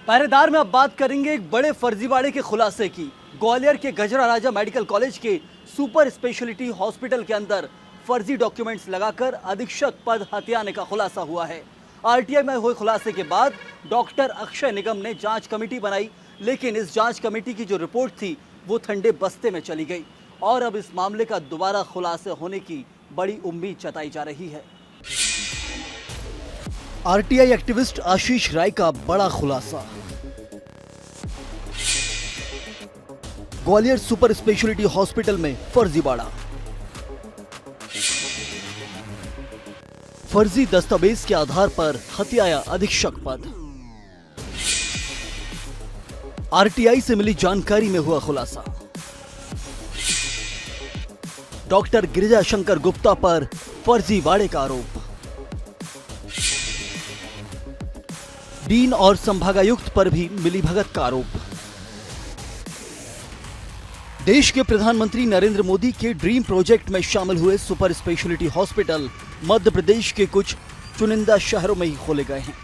पहरेदार में अब बात करेंगे एक बड़े फर्जीवाड़े के खुलासे की। ग्वालियर के गजरा राजा मेडिकल कॉलेज के सुपर स्पेशलिटी हॉस्पिटल के अंदर फर्जी डॉक्यूमेंट्स लगाकर अधीक्षक पद हथियाने का खुलासा हुआ है। आरटीआई में हुए खुलासे के बाद डॉक्टर अक्षय निगम ने जांच कमेटी बनाई, लेकिन इस जांच कमेटी की जो रिपोर्ट थी वो ठंडे बस्ते में चली गई और अब इस मामले का दोबारा खुलासे होने की बड़ी उम्मीद जताई जा रही है। आरटीआई एक्टिविस्ट आशीष राय का बड़ा खुलासा। ग्वालियर सुपर स्पेशलिटी हॉस्पिटल में फर्जीवाड़ा। फर्जी दस्तावेज के आधार पर हत्याया अधीक्षक पद। आरटीआई से मिली जानकारी में हुआ खुलासा। डॉक्टर गिरिजा शंकर गुप्ता पर फर्जीवाड़े का आरोप। डीन और संभागायुक्त पर भी मिलीभगत का आरोप। देश के प्रधानमंत्री नरेंद्र मोदी के ड्रीम प्रोजेक्ट में शामिल हुए super speciality hospital Madhya Pradesh के कुछ चुनिंदा शहरों में ही खोले गए हैं।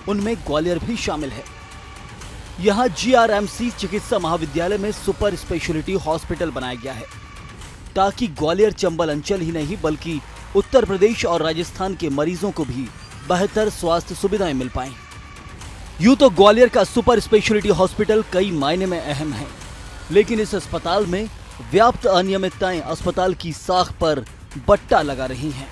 उनमें ग्वालियर भी शामिल है। यहां जीआरएमसी चिकित्सा महाविद्यालय में सुपर स्पेशलिटी हॉस्पिटल बनाया गया है ताकि ग्वालियर चंबल अंचल ही नहीं बल्कि उत्तर प्रदेश और राजस्थान के मरीजों को भी बेहतर स्वास्थ्य सुविधाएं मिल पाएं। यूं तो ग्वालियर का सुपर स्पेशलिटी हॉस्पिटल कई मायने में अहम है, लेकिन इस अस्पताल में व्याप्त अनियमितताएं अस्पताल की साख पर बट्टा लगा रही हैं।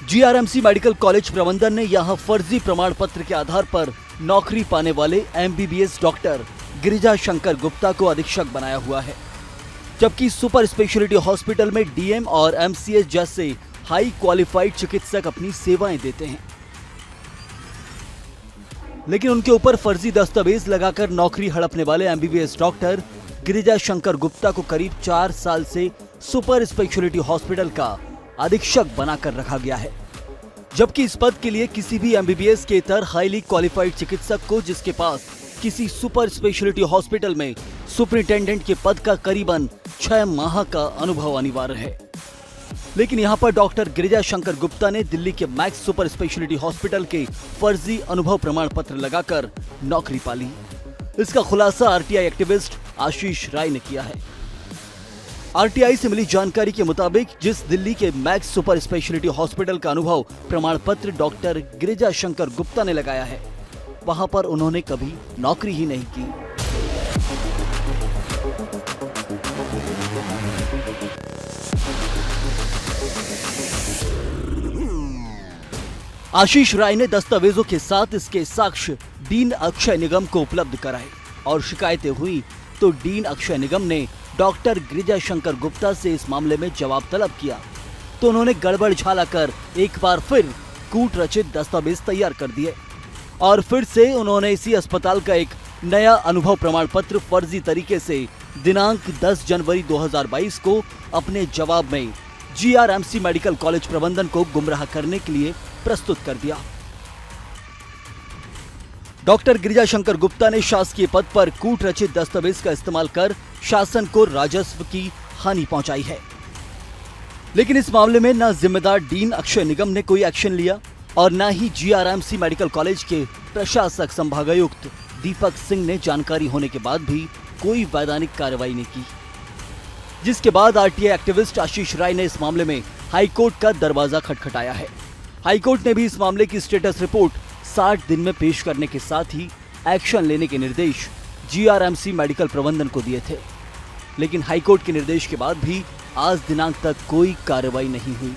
जीआरएमसी मेडिकल कॉलेज प्रबंधन ने यहां फर्जी प्रमाण पत्र के आधार पर नौकरी पाने वाले एमबीबीएस डॉक्टर गिरिजा शंकर गुप्ता को अधीक्षक बनाया हुआ है, जबकि सुपर स्पेशलिटी हॉस्पिटल में डीएम और एमसीएस जैसे हाई क्वालिफाइड चिकित्सक अपनी सेवाएं देते हैं, लेकिन उनके ऊपर फर्जी दस्तावेज लगाकर नौकरी हड़पने वाले एमबीबीएस डॉक्टर गिरिजा शंकर गुप्ता को करीब 4 साल से सुपर स्पेशलिटी हॉस्पिटल का अधीक्षक बनाकर रखा गया है, जबकि इस पद के लिए किसी भी एमबीबीएस के इतर हाईली क्वालिफाइड चिकित्सक को जिसके पास किसी सुपर स्पेशलिटी हॉस्पिटल में सुपरिटेंडेंट के पद का करीबन 6 माह का अनुभव अनिवार्य है। लेकिन यहां पर डॉक्टर गिरिजा शंकर गुप्ता ने दिल्ली के मैक्स सुपर स्पेशलिटी हॉस्पिटल के फर्जी अनुभव प्रमाण पत्र लगाकर नौकरी पाली। इसका खुलासा आरटीआई एक्टिविस्ट आशीष राय ने किया है। आरटीआई से मिली जानकारी के मुताबिक जिस दिल्ली के मैक्स सुपर स्पेशलिटी हॉस्पिटल का अनुभव प्रमाण पत्र डॉक्टर गिरिजा शंकर गुप्ता ने लगाया है, वहां पर उन्होंने कभी नौकरी ही नहीं की। आशीष राय ने दस्तावेजों के साथ इसके साक्ष्य डीन अक्षय निगम को उपलब्ध कराए और शिकायतें हुई तो डीन अक्षय निगम ने डॉक्टर गिरिजा शंकर गुप्ता से इस मामले में जवाब तलब किया तो उन्होंने गड़बड़ झाला कर एक बार फिर कूट रचित दस्तावेज तैयार कर दिए और फिर से उन्होंने इसी अस्पताल का एक नया अनुभव प्रमाण पत्र फर्जी तरीके से दिनांक 10 जनवरी 2022 को अपने जवाब में जीआरएमसी मेडिकल कॉलेज प्रबंधन को गुमराह करने के लिए प्रस्तुत कर दिया। डॉक्टर गिरिजा शंकर गुप्ता ने शासकीय पद पर कूट रचित दस्तावेज का इस्तेमाल कर शासन को राजस्व की हानि पहुंचाई है, लेकिन इस मामले में न जिम्मेदार डीन अक्षय निगम ने कोई एक्शन लिया और न ही जीआरएमसी मेडिकल कॉलेज के प्रशासक संभागायुक्त दीपक सिंह ने जानकारी होने के बाद भी कोई वैधानिक कार्रवाई नहीं की, जिसके बाद आरटीआई एक्टिविस्ट आशीष राय ने इस मामले में हाईकोर्ट का दरवाजा खटखटाया है। हाईकोर्ट ने भी इस मामले की स्टेटस रिपोर्ट 60 दिन में पेश करने के साथ ही एक्शन लेने के निर्देश जीआरएमसी मेडिकल प्रबंधन को दिए थे, लेकिन हाईकोर्ट के निर्देश के बाद भी आज दिनांक तक कोई कार्रवाई नहीं हुई।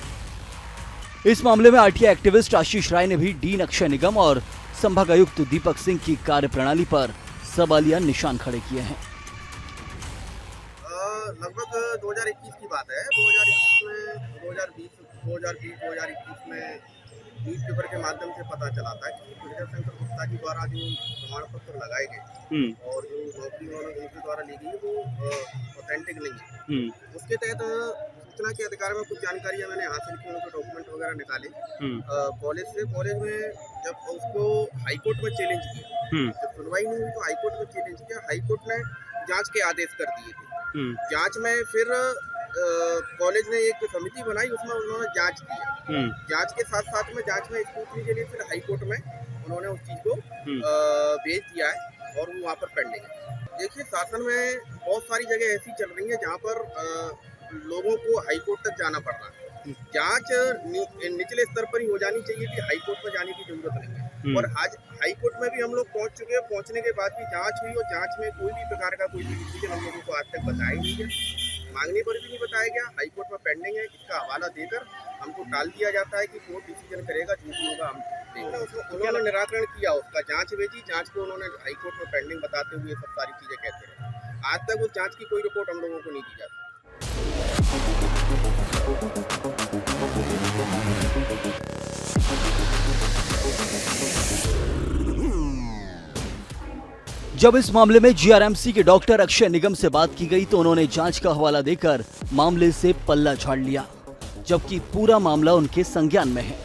इस मामले में आरटीआई एक्टिविस्ट आशीष राय ने भी डीन अक्षय निगम और संभागायुक्त दीपक सिंह की कार्यप्रणाली पर सवालिया निशान खड़े किए हैं। लगभग 2021 की बात है। 2021 में न्यूज़पेपर के माध्यम से पता चला था कि गिरिजा शंकर गुप्ता जी द्वारा जो प्रमाण पत्र लगाए गए और जो नौकरी उनके द्वारा ली गई वो ऑथेंटिक नहीं है। उसके तहत सूचना के अधिकार में कुछ जानकारियां मैंने हासिल की, उनके डॉक्यूमेंट वगैरह निकाले कॉलेज से। कॉलेज में जब उसको हाईकोर्ट में चैलेंज किया, जब सुनवाई नहीं हुई तो हाईकोर्ट में चैलेंज किया। हाईकोर्ट ने जांच के आदेश कर दिए थे। जांच में फिर कॉलेज ने एक समिति बनाई, उसमें उन्होंने जांच की है। जांच के साथ साथ में जांच में स्क्रूटनी के लिए फिर हाई कोर्ट में उन्होंने उस चीज को भेज दिया है और वो वहाँ पर पेंडिंग है। देखिए, शासन में बहुत सारी जगह ऐसी चल रही है जहाँ पर लोगों को हाई कोर्ट तक जाना पड़ रहा है। जांच निचले स्तर पर ही हो जानी चाहिए कि हाई कोर्ट में जाने की जरूरत नहीं है। और आज हाई कोर्ट में भी हम लोग पहुंच चुके हैं, पहुंचने के बाद भी जांच हुई और जांच में कोई भी प्रकार का कोई भी डिसीजन हम लोगों को आज तक बताया नहीं है, मांगने पर भी नहीं बताया गया। हाई कोर्ट में पेंडिंग है, इसका हवाला देकर हमको टाल दिया जाता है कि कोर्ट डिसीजन करेगा, जो भी होगा हम देखेंगे। उन्होंने निराकरण किया, उसका जांच भेजी, जांच को उन्होंने हाई कोर्ट में पेंडिंग बताते हुए सब सारी चीजें कहते रहे। आज तक उस जांच की कोई रिपोर्ट हम लोगों को नहीं दी जाती। जब इस मामले में जीआरएमसी के डॉक्टर अक्षय निगम से बात की गई तो उन्होंने जांच का हवाला देकर मामले से पल्ला झाड़ लिया, जबकि पूरा मामला उनके संज्ञान में है।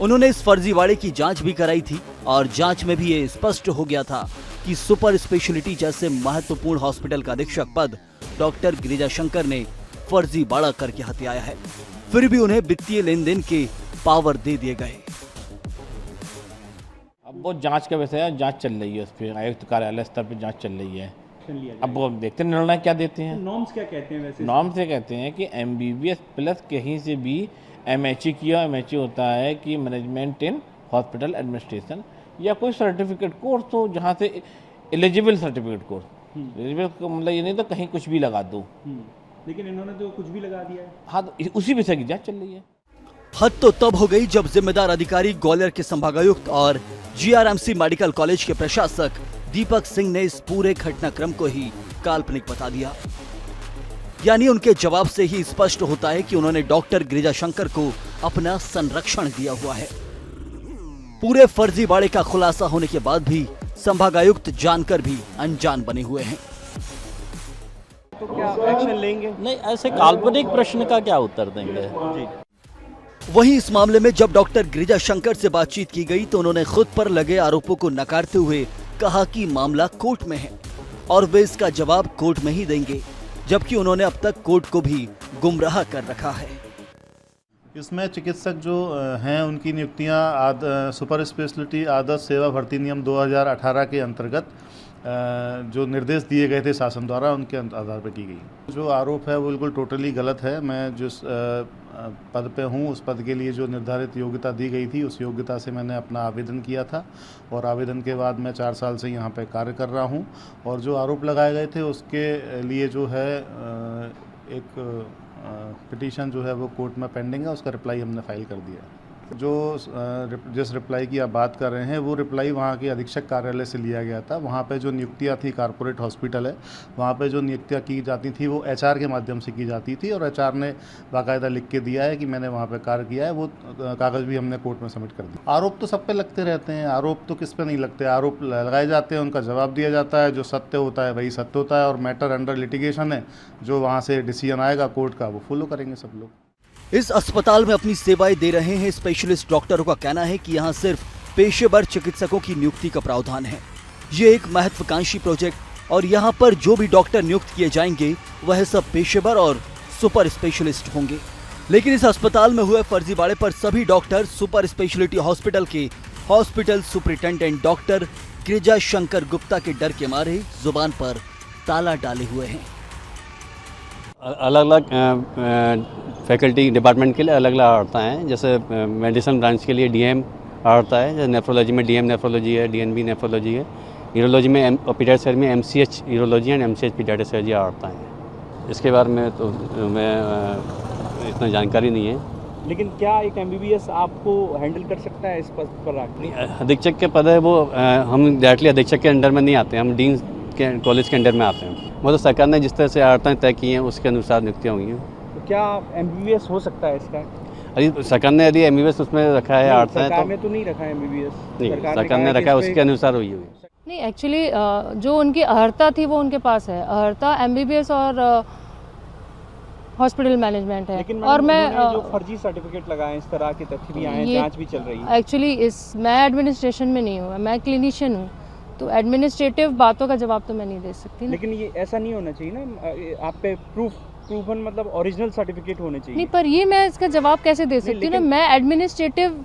उन्होंने इस फर्जीवाड़े की जांच भी कराई थी और जांच में भी ये स्पष्ट हो गया था कि सुपर स्पेशलिटी जैसे महत्वपूर्ण हॉस्पिटल का अधीक्षक पद डॉक्टर गिरिजा शंकर ने फर्जीवाड़ा करके हथियाया है। फिर भी उन्हें वित्तीय लेन देन के पावर दे दिए गए। अब वो जांच का विषय है, जांच चल रही है, उस पर आयुक्त कार्यालय स्तर पर जांच चल रही है। अब वो देखते निर्णय क्या देते हैं। नॉर्म्स क्या कहते हैं वैसे? नॉर्म्स से कहते हैं कि MBBS प्लस कहीं से भी MHE किया। MHE होता है कि मैनेजमेंट इन हॉस्पिटल एडमिनिस्ट्रेशन, या कोई सर्टिफिकेट कोर्स हो जहाँ से एलिजिबल सर्टिफिकेट कोर्स। एलिजिबल का मतलब ये नहीं तो कहीं कुछ भी लगा दो। लेकिन इन्होंने तो कुछ भी लगा दिया है। हाँ, तो उसी विषय की जांच चल रही है। हद तो तब हो गई जब जिम्मेदार अधिकारी ग्वालियर के संभागायुक्त और जीआरएमसी मेडिकल कॉलेज के प्रशासक दीपक सिंह ने इस पूरे घटनाक्रम को ही काल्पनिक बता दिया। यानी उनके जवाब से ही स्पष्ट होता है कि उन्होंने डॉक्टर गिरिजा शंकर को अपना संरक्षण दिया हुआ है। पूरे फर्जीवाड़े का खुलासा होने के बाद भी संभागायुक्त जानकर भी अनजान बने हुए हैं। तो क्या एक्शन लेंगे? नहीं, ऐसे काल्पनिक प्रश्न का क्या उत्तर देंगे? वहीं इस मामले में जब डॉक्टर गिरिजा शंकर से बातचीत की गई तो उन्होंने खुद पर लगे आरोपों को नकारते हुए कहा कि मामला कोर्ट में है और वे इसका जवाब कोर्ट में ही देंगे, जबकि उन्होंने अब तक कोर्ट को भी गुमराह कर रखा है। इसमें चिकित्सक जो हैं उनकी नियुक्तियां सुपर स्पेशलिटी आदर्श सेवा भर्ती नियम 2018 के अंतर्गत जो निर्देश दिए गए थे शासन द्वारा, उनके आधार पर की गई। जो आरोप है वो बिल्कुल टोटली गलत है। मैं जिस पद पे हूँ उस पद के लिए जो निर्धारित योग्यता दी गई थी उस योग्यता से मैंने अपना आवेदन किया था और आवेदन के बाद मैं 4 साल से यहाँ पे कार्य कर रहा हूँ। और जो आरोप लगाए गए थे उसके लिए जो है एक पिटीशन जो है वो कोर्ट में पेंडिंग है, उसका रिप्लाई हमने फाइल कर दिया है। जो जिस रिप्लाई की आप बात कर रहे हैं वो रिप्लाई वहाँ के अधीक्षक कार्यालय से लिया गया था। वहाँ पे जो नियुक्तियाँ थी, कारपोरेट हॉस्पिटल है, वहाँ पे जो नियुक्तियाँ की जाती थी वो HR के माध्यम से की जाती थी और HR ने बाकायदा लिख के दिया है कि मैंने वहाँ पे कार्य किया है। वो कागज़ भी हमने कोर्ट में सबमिट कर दिया। आरोप तो सब पे लगते रहते हैं, आरोप तो किस पे नहीं लगते। आरोप लगाए जाते हैं, उनका जवाब दिया जाता है, जो सत्य होता है वही सत्य होता है और मैटर अंडर लिटिगेशन है, जो वहाँ से डिसीजन आएगा कोर्ट का वो फॉलो करेंगे सब लोग। इस अस्पताल में अपनी सेवाएं दे रहे हैं स्पेशलिस्ट डॉक्टरों का कहना है कि यहाँ सिर्फ पेशेवर चिकित्सकों की नियुक्ति का प्रावधान है। ये एक महत्वाकांक्षी प्रोजेक्ट और यहाँ पर जो भी डॉक्टर नियुक्त किए जाएंगे वह सब पेशेवर और सुपर स्पेशलिस्ट होंगे। लेकिन इस अस्पताल में हुए फर्जीवाड़े पर सभी डॉक्टर सुपर स्पेशलिटी हॉस्पिटल के hospital superintendent doctor Girija Shankar Gupta के डर के मारे जुबान पर ताला डाले हुए हैं। अलग अलग फैकल्टी डिपार्टमेंट के लिए अलग अलग आवड़ता है। जैसे मेडिसिन ब्रांच के लिए DM आवड़ता है, जैसे नेफ्रोलॉजी में DM नेफ्रोलॉजी है, DNB नेफ्रोलॉजी है। यूरोलॉजी में पीडियाट्रिक्स में MCH urology and MCH paediatric surgery आवड़ता है। इसके बारे में तो मैं इतना जानकारी नहीं है। लेकिन क्या एक MBBS आपको हैंडल कर सकता है इस पद पर आकर? अधीक्षक के पद है वो, हम डायरेक्टली अधीक्षक के अंडर में नहीं आते, हम डीन के कॉलेज के अंडर में आते हैं। वो तो सरकार ने जिस तरह से आवड़ताएँ तय की हैं उसके अनुसार नियुक्तियाँ हुई हैं। तो क्या MBBS हो सकता है इसका? अरे सरकार ने यदि MBBS उसमें रखा है आवड़ताएँ सरकार ने तो नहीं रखा है MBBS। नहीं, सरकार ने रखा है उसके अनुसार हुई हुई। नहीं, एक्चुअली जो उनकी अर्हता थी वो उनके पास है। अर्हता MBBS और हॉस्पिटल मैनेजमेंट है। लेकिन और मैं जो फर्जी सर्टिफिकेट लगाए इस तरह के तथ्य भी आए, जांच भी चल रही है। एक्चुअली मैं एडमिनिस्ट्रेशन में नहीं हूँ, मैं क्लिनिशियन हूँ, तो एडमिनिस्ट्रेटिव बातों का जवाब तो मैं नहीं दे सकती ना। लेकिन ये ऐसा नहीं होना चाहिए ना, आप पे प्रूफ प्रूवन मतलब ओरिजिनल सर्टिफिकेट होने चाहिए। नहीं, पर ये मैं इसका जवाब कैसे दे सकती हूँ ना, लेकिन- मैं एडमिनिस्ट्रेटिव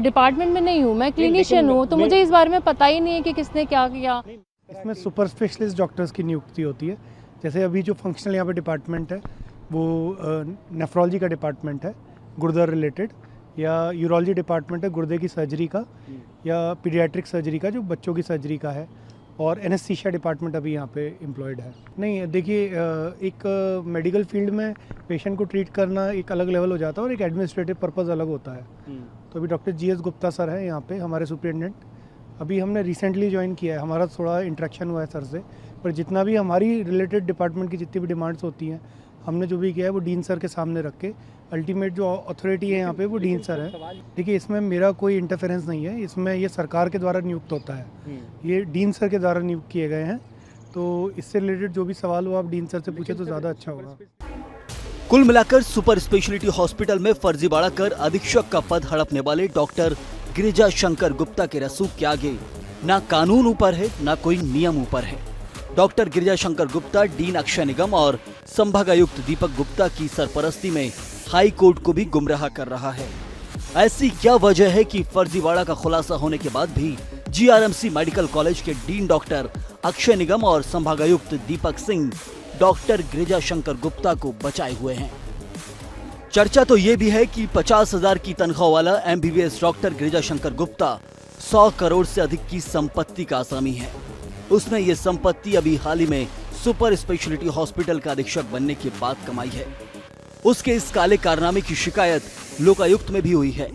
डिपार्टमेंट में नहीं हूँ, मैं क्लिनिशियन लेकिन हूँ, तो मैं- मुझे इस बारे में पता ही नहीं है कि किसने क्या किया। इसमें सुपर स्पेशलिस्ट डॉक्टर्स की नियुक्ति होती है। जैसे अभी जो फंक्शनल यहाँ पे डिपार्टमेंट है वो नेफ्रोलॉजी का डिपार्टमेंट है, गुर्दा रिलेटेड, या यूरोलॉजी डिपार्टमेंट है गुर्दे की सर्जरी का, या पीडियाट्रिक सर्जरी का जो बच्चों की सर्जरी का है, और एनेस्थीसिया डिपार्टमेंट अभी यहाँ पे एम्प्लॉयड है। नहीं देखिए, एक मेडिकल फील्ड में पेशेंट को ट्रीट करना एक अलग लेवल हो जाता है और एक एडमिनिस्ट्रेटिव पर्पज़ अलग होता है। तो अभी डॉक्टर GS गुप्ता सर हैं यहाँ पे हमारे सुपरिटेंडेंट, अभी हमने रिसेंटली ज्वाइन किया है, हमारा थोड़ा इंटरेक्शन हुआ है सर से, पर जितना भी हमारी रिलेटेड डिपार्टमेंट की जितनी भी डिमांड्स होती हैं हमने जो भी किया है वो डीन सर के सामने रख के, अल्टीमेट जो अथॉरिटी है यहाँ पे वो डीन सर है। देखिए इसमें मेरा कोई इंटरफेरेंस नहीं है, इसमें ये सरकार के द्वारा नियुक्त होता है, ये डीन सर के द्वारा नियुक्त किए गए हैं, तो इससे रिलेटेड जो भी सवाल हो आप डीन सर से पूछे तो ज़्यादा अच्छा होगा। कुल मिलाकर सुपर स्पेशलिटी हॉस्पिटल में फर्जीवाड़ा कर अधीक्षक का पद हड़पने वाले डॉक्टर गिरिजा शंकर गुप्ता के रसूख के आगे ना कानून ऊपर है ना कोई नियम ऊपर है। डॉक्टर गिरिजा शंकर गुप्ता डीन अक्षय निगम और संभागायुक्त दीपक गुप्ता की सरपरस्ती में हाई कोर्ट को भी गुमराह कर रहा है। ऐसी क्या वजह है कि फर्जीवाड़ा का खुलासा होने के बाद भी GRMC मेडिकल कॉलेज के डीन डॉक्टर अक्षय निगम और संभागायुक्त दीपक सिंह डॉक्टर गिरिजा शंकर गुप्ता को बचाए हुए हैं। चर्चा तो ये भी है कि 50,000 की तनख्वाह वाला MBBS डॉक्टर गिरिजा शंकर गुप्ता 100 करोड़ से अधिक की संपत्ति का आसामी है। उसने ये संपत्ति अभी हाल ही में सुपर स्पेशलिटी हॉस्पिटल का अधीक्षक बनने के बाद कमाई है। उसके इस काले कारनामे की शिकायत लोकायुक्त में भी हुई है।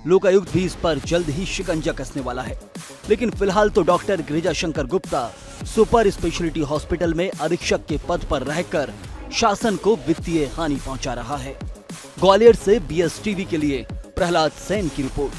लोकायुक्त भी इस पर जल्द ही शिकंजा कसने वाला है। लेकिन फिलहाल तो doctor Girija Shankar Gupta super speciality hospital में अधीक्षक के पद पर रहकर शासन को वित्तीय हानि पहुंचा रहा है। ग्वालियर से BS टीवी के लिए प्रहलाद सेन की रिपोर्ट।